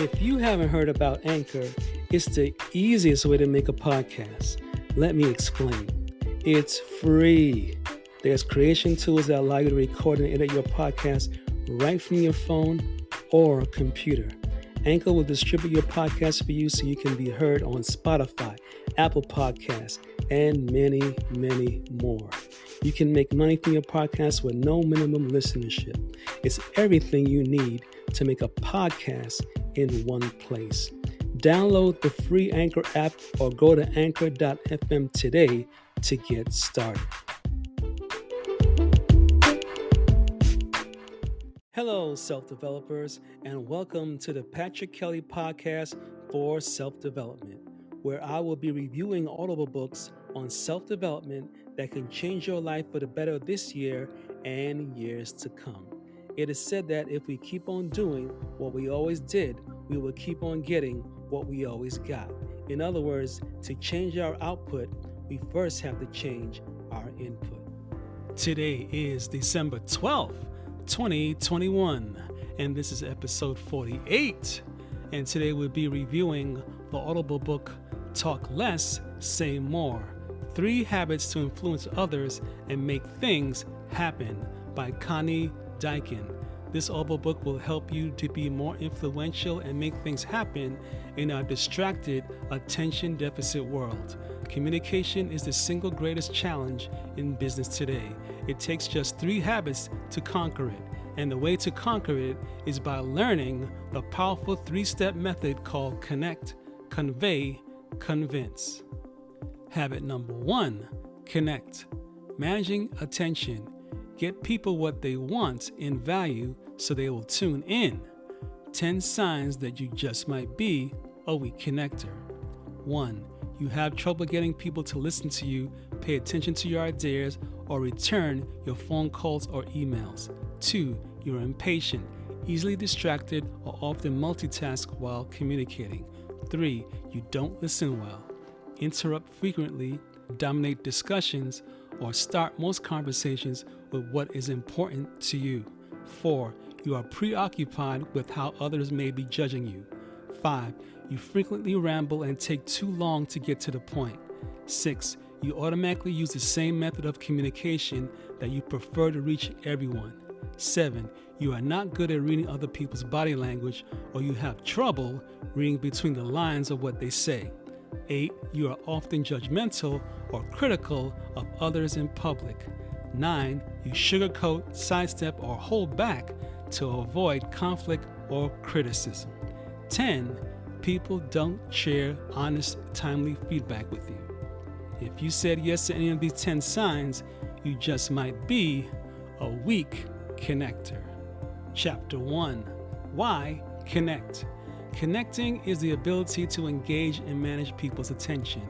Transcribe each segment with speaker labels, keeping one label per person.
Speaker 1: If you haven't heard about Anchor, it's the easiest way to make a podcast. Let me explain. It's free. There's creation tools that allow you to record and edit your podcast right from your phone or computer. Anchor will distribute your podcast for you so you can be heard on Spotify, Apple Podcasts, and many, many more. You can make money from your podcast with no minimum listenership. It's everything you need to make a podcast in one place. Download the free Anchor app or go to anchor.fm today to get started. Hello, self-developers, and welcome to the Patrick Kelly Podcast for Self-Development, where I will be reviewing Audible books on self-development that can change your life for the better this year and years to come. It is said that if we keep on doing what we always did, we will keep on getting what we always got. In other words, to change our output, we first have to change our input. Today is December 12th, 2021, and this is episode 48. And today we'll be reviewing the Audible book, Talk Less, Say More: 3 Habits to Influence Others and Make Things Happen by Connie Dieken. This Audible book will help you to be more influential and make things happen in our distracted, attention deficit world. Communication is the single greatest challenge in business today. It takes just 3 habits to conquer it. And the way to conquer it is by learning the powerful 3-step method called Connect, Convey, Convince. Habit number 1, connect. Managing attention. Get people what they want in value so they will tune in. 10 signs that you just might be a weak connector. 1. You have trouble getting people to listen to you, pay attention to your ideas, or return your phone calls or emails. 2. You're impatient, easily distracted, or often multitask while communicating. 3. You don't listen well, interrupt frequently, dominate discussions, or start most conversations with what is important to you. 4. You are preoccupied with how others may be judging you. 5. You frequently ramble and take too long to get to the point. 6. You automatically use the same method of communication that you prefer to reach everyone. 7. You are not good at reading other people's body language, or you have trouble reading between the lines of what they say. 8. You are often judgmental or critical of others in public. 9. You sugarcoat, sidestep, or hold back to avoid conflict or criticism. 10. People don't share honest, timely feedback with you. If you said yes to any of these 10 signs, you just might be a weak connector. Chapter 1. Why connect? Connecting is the ability to engage and manage people's attention.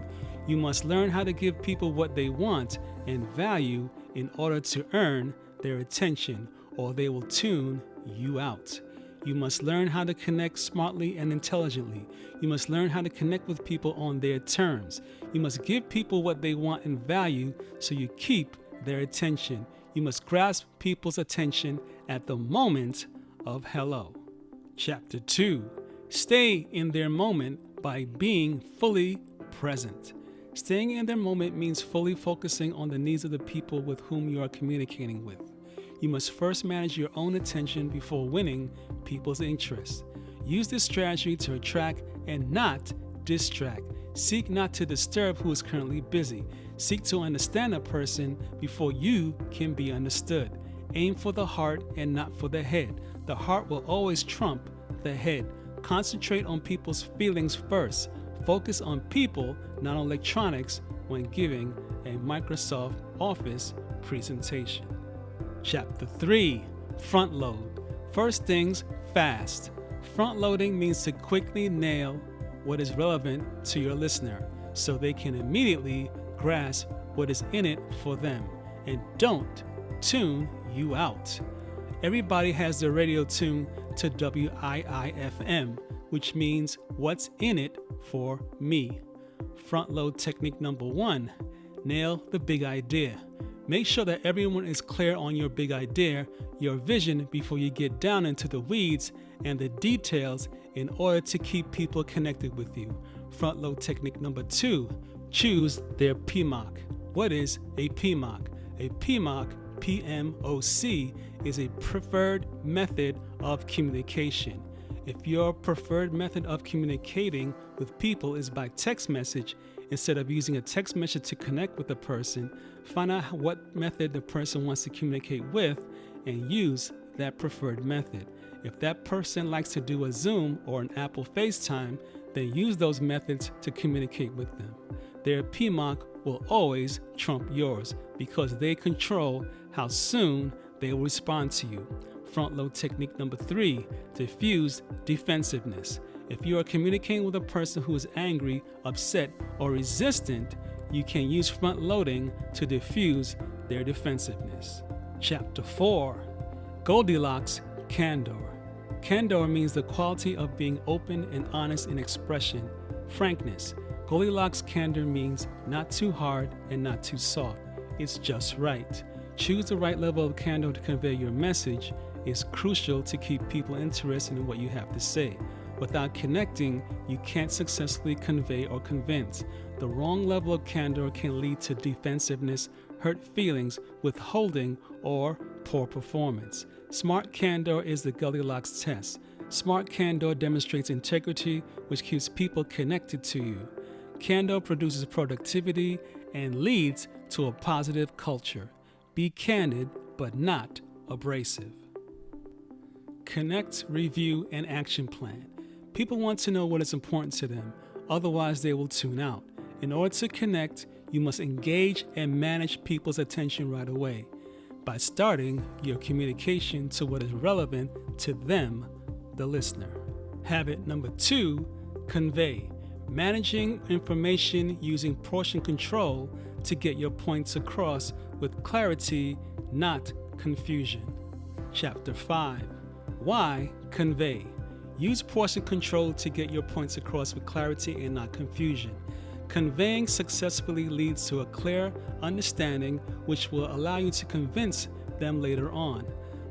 Speaker 1: You must learn how to give people what they want and value in order to earn their attention, or they will tune you out. You must learn how to connect smartly and intelligently. You must learn how to connect with people on their terms. You must give people what they want and value so you keep their attention. You must grasp people's attention at the moment of hello. Chapter 2. Stay in their moment by being fully present. Staying in their moment means fully focusing on the needs of the people with whom you are communicating with. You must first manage your own attention before winning people's interest. Use this strategy to attract and not distract. Seek not to disturb who is currently busy. Seek to understand a person before you can be understood. Aim for the heart and not for the head. The heart will always trump the head. Concentrate on people's feelings first. Focus on people, not on electronics, when giving a Microsoft Office presentation. Chapter 3. Front load. First things fast. Front loading means to quickly nail what is relevant to your listener so they can immediately grasp what is in it for them, and don't tune you out. Everybody has their radio tuned to WIIFM, which means what's in it for me. Front load technique number 1. Nail the big idea. Make sure that everyone is clear on your big idea, your vision, before you get down into the weeds and the details in order to keep people connected with you. Front load technique number 2, choose their PMOC. What is a PMOC? A PMOC, PMOC, is a preferred method of communication. If your preferred method of communicating with people is by text message, instead of using a text message to connect with a person, find out what method the person wants to communicate with and use that preferred method. If that person likes to do a Zoom or an Apple FaceTime, then use those methods to communicate with them. Their PMOC will always trump yours because they control how soon they will respond to you. Front load technique number 3, diffuse defensiveness. If you are communicating with a person who is angry, upset, or resistant, you can use front loading to diffuse their defensiveness. Chapter 4, Goldilocks Candor. Candor means the quality of being open and honest in expression, frankness. Goldilocks Candor means not too hard and not too soft. It's just right. Choose the right level of candor to convey your message is crucial to keep people interested in what you have to say. Without connecting, you can't successfully convey or convince. The wrong level of candor can lead to defensiveness, hurt feelings, withholding, or poor performance. Smart candor is the Goldilocks test. Smart candor demonstrates integrity, which keeps people connected to you. Candor produces productivity and leads to a positive culture. Be candid, but not abrasive. Connect, review, and action plan. People want to know what is important to them, otherwise they will tune out. In order to connect, you must engage and manage people's attention right away by starting your communication to what is relevant to them, the listener. Habit number 2, convey. Managing information using portion control to get your points across with clarity, not confusion. Chapter 5, why convey? Use portion control to get your points across with clarity and not confusion. Conveying successfully leads to a clear understanding, which will allow you to convince them later on.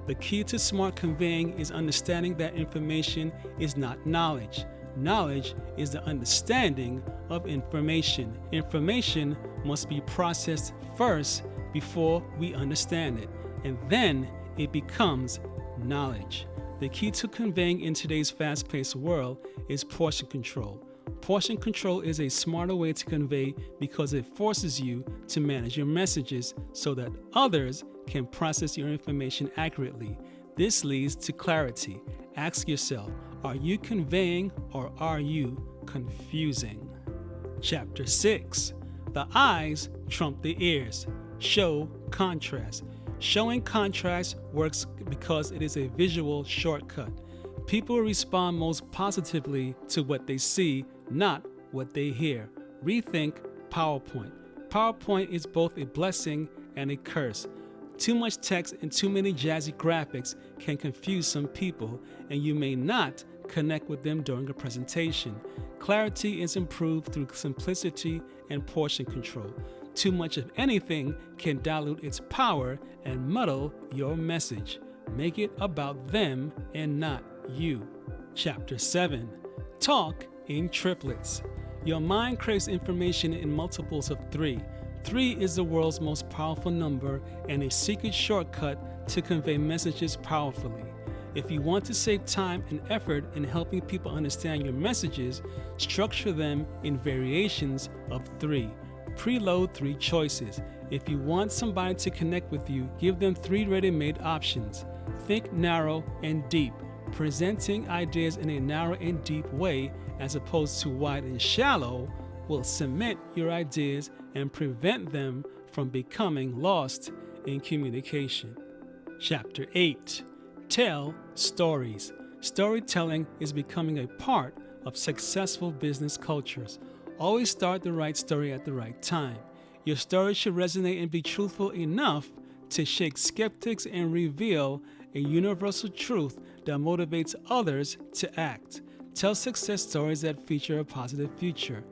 Speaker 1: The key to smart conveying is understanding that information is not knowledge. Knowledge is the understanding of information. Information must be processed first before we understand it, and then it becomes knowledge. The key to conveying in today's fast-paced world is portion control. Portion control is a smarter way to convey because it forces you to manage your messages so that others can process your information accurately. This leads to clarity. Ask yourself, are you conveying or are you confusing? Chapter 6, the eyes trump the ears. Show contrast. Showing contrast works because it is a visual shortcut. People respond most positively to what they see, not what they hear. Rethink PowerPoint. PowerPoint is both a blessing and a curse. Too much text and too many jazzy graphics can confuse some people, and you may not connect with them during a presentation. Clarity is improved through simplicity and portion control. Too much of anything can dilute its power and muddle your message. Make it about them and not you. Chapter 7, talk in triplets. Your mind craves information in multiples of 3. 3 is the world's most powerful number and a secret shortcut to convey messages powerfully. If you want to save time and effort in helping people understand your messages, structure them in variations of 3. Preload 3 choices. If you want somebody to connect with you, give them 3 ready-made options. Think narrow and deep. Presenting ideas in a narrow and deep way as opposed to wide and shallow will cement your ideas and prevent them from becoming lost in communication. Chapter 8, tell stories. Storytelling is becoming a part of successful business cultures. Always start the right story at the right time. Your story should resonate and be truthful enough to shake skeptics and reveal a universal truth that motivates others to act. Tell success stories that feature a positive future.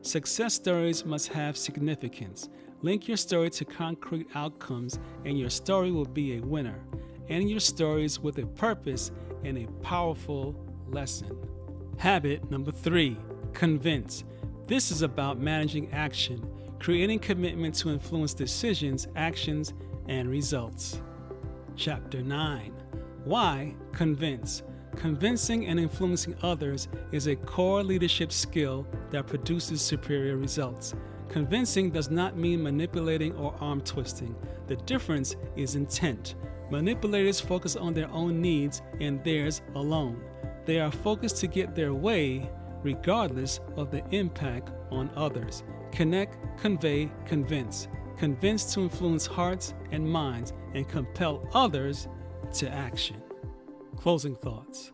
Speaker 1: Success stories must have significance. Link your story to concrete outcomes, and your story will be a winner. End your stories with a purpose and a powerful lesson. Habit number 3, convince. This is about managing action, creating commitment to influence decisions, actions, and results. Chapter 9, why convince. Convincing and influencing others is a core leadership skill that produces superior results. Convincing does not mean manipulating or arm twisting. The difference is intent. Manipulators focus on their own needs and theirs alone. They are focused to get their way regardless of the impact on others. Connect, convey, convince. Convince to influence hearts and minds and compel others to action. Closing thoughts.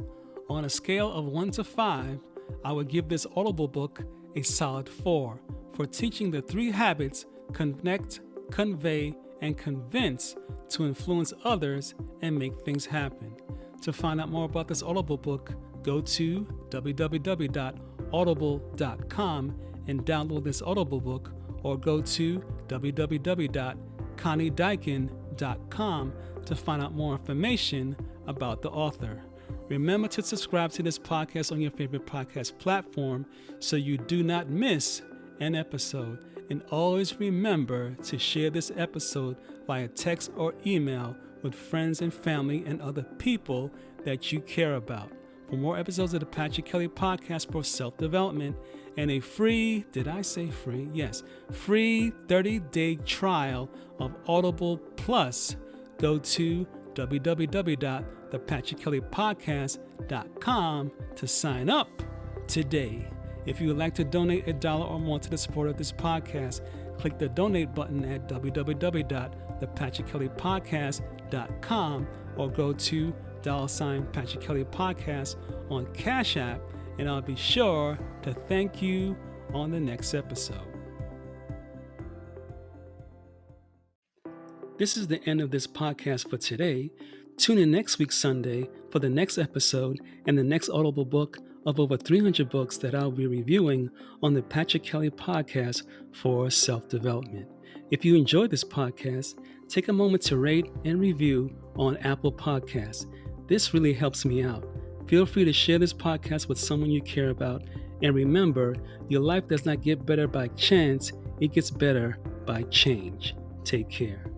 Speaker 1: On a scale of 1 to 5, I would give this Audible book a solid 4 for teaching the 3 habits: connect, convey, and convince to influence others and make things happen. To find out more about this Audible book, go to www.audible.com and download this Audible book, or go to www.conniedieken.com to find out more information about the author. Remember to subscribe to this podcast on your favorite podcast platform so you do not miss an episode. And always remember to share this episode via text or email with friends and family and other people that you care about. For more episodes of the Patrick Kelly Podcast for self-development and a free, did I say free? Yes, free 30-day trial of Audible Plus, go to www.thepatrickkellypodcast.com to sign up today. If you would like to donate $1 or more to the support of this podcast, click the donate button at www.thepatrickkellypodcast.com or go to $Patrick Kelly Podcast on Cash App, and I'll be sure to thank you on the next episode. This is the end of this podcast for today. Tune in next week Sunday for the next episode and the next Audible book of over 300 books that I'll be reviewing on the Patrick Kelly Podcast for self-development. If you enjoyed this podcast, take a moment to rate and review on Apple Podcasts. This really helps me out. Feel free to share this podcast with someone you care about. And remember, your life does not get better by chance, it gets better by change. Take care.